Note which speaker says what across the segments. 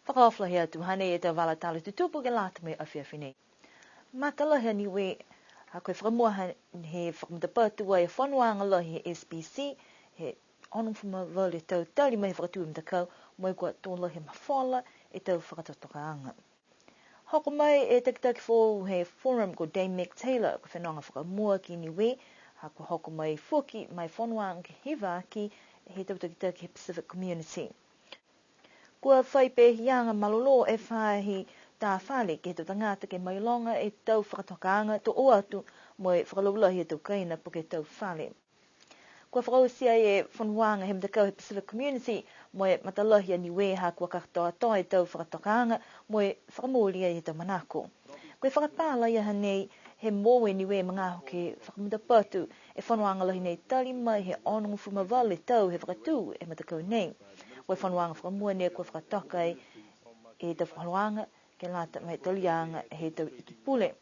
Speaker 1: Whakaofla hea tu hane e te wala tala tu tupu ke lata me awhiawhi nei. Matala hea ni we, a koe whakamua he whakamutapatu wa e whanuanga lo he SBC, he onum fuma vole tau tali mai whakatu im takau, moi kua tōla he mawhala e tau whakatotokaanga. Hoko mai e takitaki fō he forum ko Dame Meg Taylor, ko whenonga whakamua ki ni we, ha ko hoko mai whoki mai whanuanga ke hewa ki he takitaki he Pacific Community. Kua whaipehianga malolo e whahi tā whale ke he tangata ke mailonga e tau whakatokaanga to o atu mo e whakalawulahi e tau kaina po ke tau whale. Kua whakausia e whanuanga he mtakau he Pacific Community mo e matalahi a niweha kua kakatoa toa e tau whakatokaanga mo e whakamulia e tau manako. Kua whakapala ia hanei he moe niwe mga hoke whakamutapatu e whanuanga lahi nei tali mai he onungu fumawale tau he whakatu e matakau nei. Kua whanuanga whakamua nei kua whakatokai e tau whanuanga ke lata mai talianga he tau ikipule.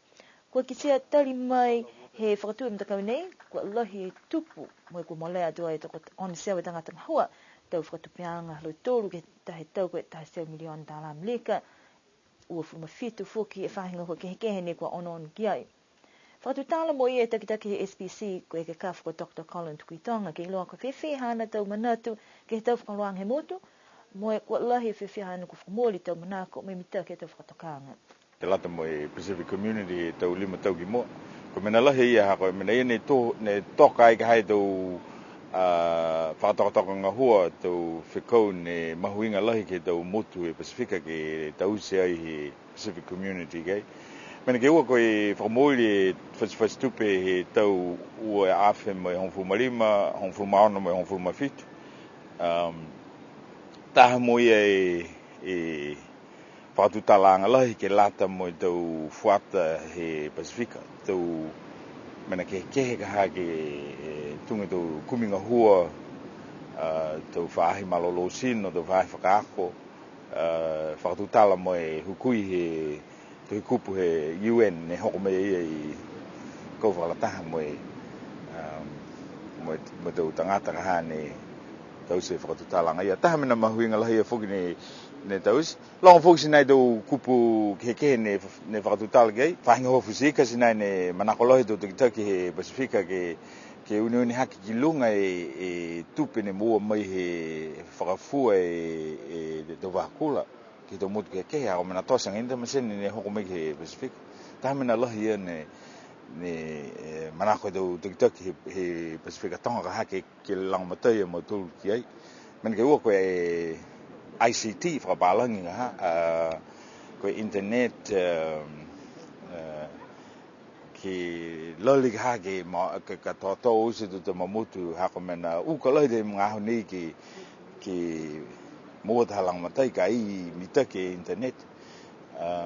Speaker 1: Kua kisia tali mai he whakatu e matakau nei, kua lahi e tupu mo e kua molea tua e toko oniseo e tangata mahua tau whakatupianga lo tōru ke tahe tau koe tahe seo milion dala Amerika ua whumawhitu fuki e whahinga kua kehekehe nei kua ono kiai. Whakatutala mo i e takitaki he SBC koe ke ka whako Dr. Colin Tukuitonga ke iloa ko whewhihana tau manatu ke he tau whakaluang he motu mo e kua lahi e whewhihana ko whakamoli tau manako me mita ke tau whakatokanga.
Speaker 2: Te lata mo e Pacific Community tau lima tau ki moa. Ko mena lahi ia hako, mena ia ne toka ai ka hai tau whakatokatokanga hua tau whikau ne mahuinga lahi ke tau motu e Pasifika ke tau se ai he Pacific Community kei. Mena ke ua koe whakamoli e whasistupe he tau ua e awhe mo e hongfu marima, hongfu maona mo e hongfu mawhitu. Taha mo ia e whakatutalanga lahi ke lata mo i tau whuata he Pasifika. Tau mena ke kehe ka hake tunga tau kuminga hua, tau whaahi malolo sino, tau whaahi whakaako, whakatutala mo e hukui he tui kupu he UN ne hoko mea ia i kou whakalataha mo tau tangata kaha ne tau se whakatutalanga ia. Taha mena mahuinga lahi e whuki ne tausi. Longa whuki sinai tau kupu kehe ne whakatutala kei. Whahinga hofu sika sinai ne manakolohi tau takitaki he Pasifika ke uni haki ki lunga e tupe ne mua mai he whakafua e tau wahakula. Ki tau mutu kehe hako mena tosanga inda masene ne hoko mai he Pasifika. Taha mena lahi ia ne manako tau takitaki he Pasifika tonga ka hake ke langamatai mo tulu ki ai. Mena ke ua koe e ICT whakapalangi ngaha, koe internet ki loli ka hake ka toa usi tu te mamutu hako mena uka lahi te mga aho nei ki mua taha langamatai ka i mita ke internet.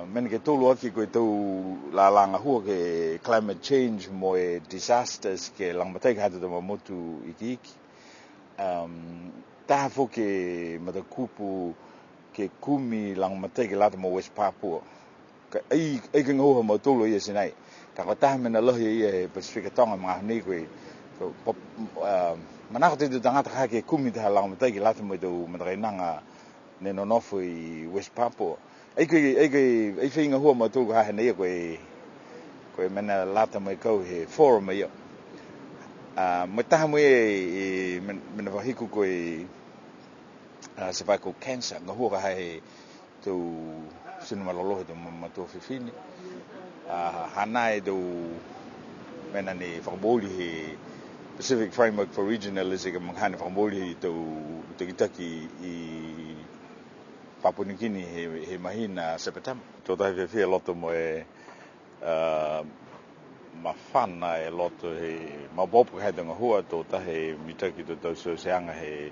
Speaker 2: Mena ke tolu aki koe tau la langa hua ke climate change mo e disasters ke langamatai ka hatu te mamutu iki. Taha fo ke matakupu ke kumi langamatai ke lata mo West Papua. Ai ke ngoha mo tolu ia sinai. Ka taha mena lahi ia he Pasifika tonga mga aho nei koe. Manako te tu tangata ka ke kumi taha langamatai ke lata mo i tau matakainanga ne nonofo i West Papua. Ai whinga hua mo tolu ka hana ia koe mena lata mo i kau he forum ia. Mo taha mo e mena wahiku koe cervical cancer. Nga hua ka hai tau sinu malolohi tau matua whiwhini. Hana e tau mena ni whakaboli he Pacific Framework for Regionalism ka manghane whakaboli tau takitaki i Papua New Guinea he mahina September. Tō tahi whiwhia loto mo e mawhana e loto he mabopu hai tanga hua tō tahi mitaki tō tau seanga he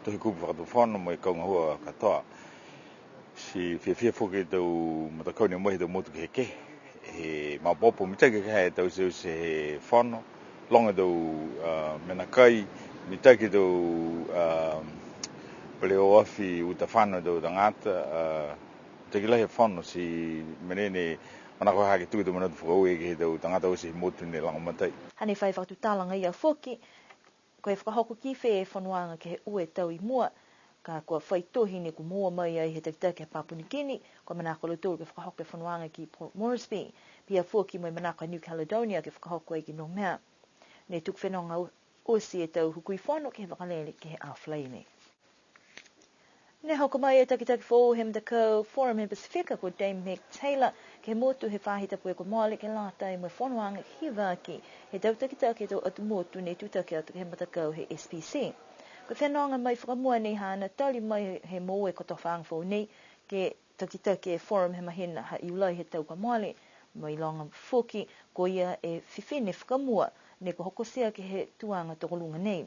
Speaker 2: tohi kupu whakatawhana mo e kaunga hua katoa. Si whiwhia whuki tau matakauni mohi tau motu ke he mabopu mitaki ka hai tau se he whano. Longa tau menakai mitaki tau Leo afi utafano do tangata te kila he whano si menene manako hake tuki tu manatu whakaue ke he tau tangata o si motu ne langamatai.
Speaker 1: Hane whai whakatutalanga ia whoki, koe whakahoko ki whe e whanuanga ke he ue tau i mua, ka kua whaitohi ni ku mua mai ai he te ke Papua New Guinea, ko manako le tūru ke whakahoke whanuanga ki Port Moresby, pia fuaki mai manako New Caledonia ke whakahoko ai ki Nomea. Ne tuk whenonga osi e tau hukui whono ke he wakalele ke he awhleine. Ne hoko mai e takitaki fō he mtakau Forum he Pacifica ko Dame Meg Taylor ke motu he whahita pue ko moale ke lata e mwe whonoanga hiwaki he tau takitaki e tau atu motu ne tutaki atu he mtakau he SPC. Ko whenonga mai whakamua nei hana tali mai he mo e koto whaangfo nei ke takitaki e Forum he mahina ha iulai he tau ka moale mai longa fuki ko ia e whiwhine whakamua ne ko hokosia ke he tuanga tokolunga nei.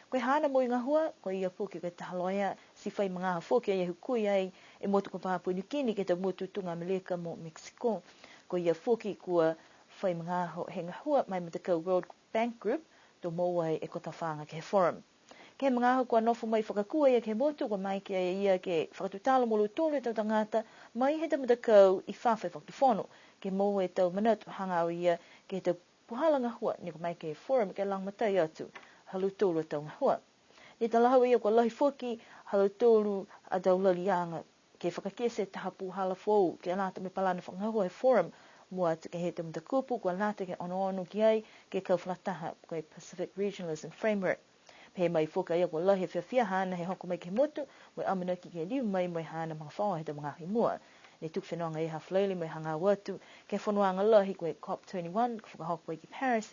Speaker 1: Koe hana mo i ngā hua, ko ia fuki ke tahaloia si whai mga ha fuki ai hukui ai e motu ko Papua New Guinea ke tau motu tunga Meleka mo Mexico. Ko ia fuki kua whai mga he ngā hua mai matakau World Bank Group to mo ai e kota whanga ke he Forum. Ke he mga kua nofo mai whakakua ia ke motu ko mai ke ia ke whakatutala molu tōlu tau tangata mai he tamatakau i whawhai whakatuwhono ke mo e tau manatu hangau ia ke tau puhala ngā hua ni ko mai ke Forum ke lang matai atu. Halu tōlu tau ngā hua. Ni ta lahu ia kua lahi fuki, halu tōlu a tau lalianga ke whakakese taha puhala fōu ke lata me palana whangahua he Forum mua te ke he te mtakupu kua lata ke ono ki ai ke kauwhakataha koe Pacific Regionalism Framework. Pe mai fuka ia kua lahi whiawhia hana he hoko mai ke motu, moi amanaki ke liu mai moi hana mga whaua he te mga hi mua. Ne tuk whenonga i hawhleili mai hanga watu ke whanuanga lahi koe COP21 ka whakahoko ki Paris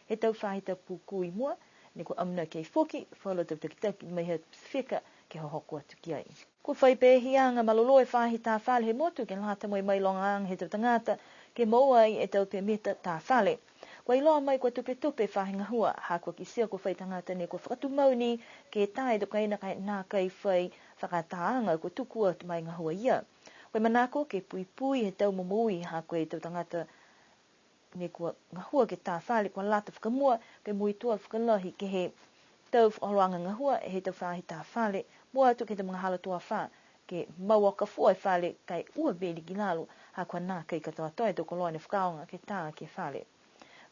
Speaker 1: he tau whahita pukui mua ni ko amna kei foki, whala tau takitaki mai he Pacifica ke hoko atu ki ai. Ko whai pēhianga malolo e whahi tā whale he motu ke lata mai mai longang he tau tangata ke mauai e tau pe meta tā whale. Ko iloa mai ko tupe whahi ngahua, ha ko ki sia ko whai tangata ne ko whakatu mauni ke tae do kaina kai nā kai whai whakataanga ko tuku atu mai ngahua ia. Ko manako ke pui he tau momui ha ko e tau tangata ne kua ngahua ke tā whale kua lata whakamua ke mui tua whakalahi ke he tau whaoloanga ngahua he tau whahi tā whale mua atu ke te mga hala tua wha ke mawaka fua e whale kai ua beli ki lalu ha kua nā kai katoa toi to koloa ne whakaonga ke tā ke whale.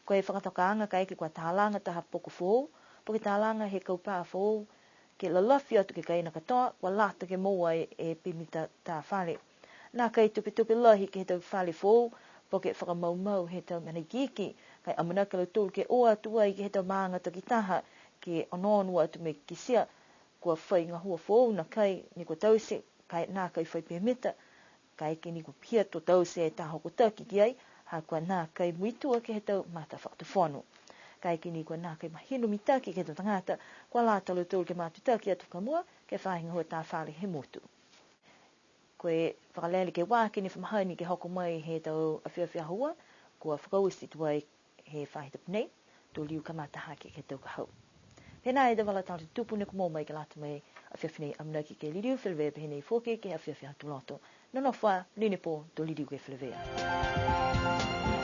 Speaker 1: Ko e whakatokaanga kai ke kua tālanga taha poko fōu, po ke tālanga he kaupā fōu ke lalafi atu ke kaina katoa kua lata ke moa e pimita tā whale. Nā kai tupe lahi ke he tau whale fōu po ke whakamaumau he tau manakiki, kai amanaka le tūru ke oa atua i ke he tau maangata ki taha, ke ononua atu me kisia, kua whai ngahua fōu na kai ni kua tause, kai nā kai whai pēmeta, kai ke ni kua pia to tause e taho ko taki ki ai, ha kua nā kai muitua ke he tau mata whakatuwhono. Kai ke ni kua nā kai mahino mitaki ke he tau tangata, kua lata le tūru ke matutaki atu kamua, ke whahi ngahua tā whale he motu. Koe whakalele ke wāke ni whamahani ke hoko mai he tau awhiawhia hua, kua whakausi tuai he whahita punei, tō liu kamataha ke tau ka hau. Pēnā e dawala tātu tupu ne kumo mai ke lata mai awhiawhinei amnaki ke liriu whilewea pehenei fōke ke awhiawhia tu loto. Nono wha, nini pō, tō liriu ke whilewea.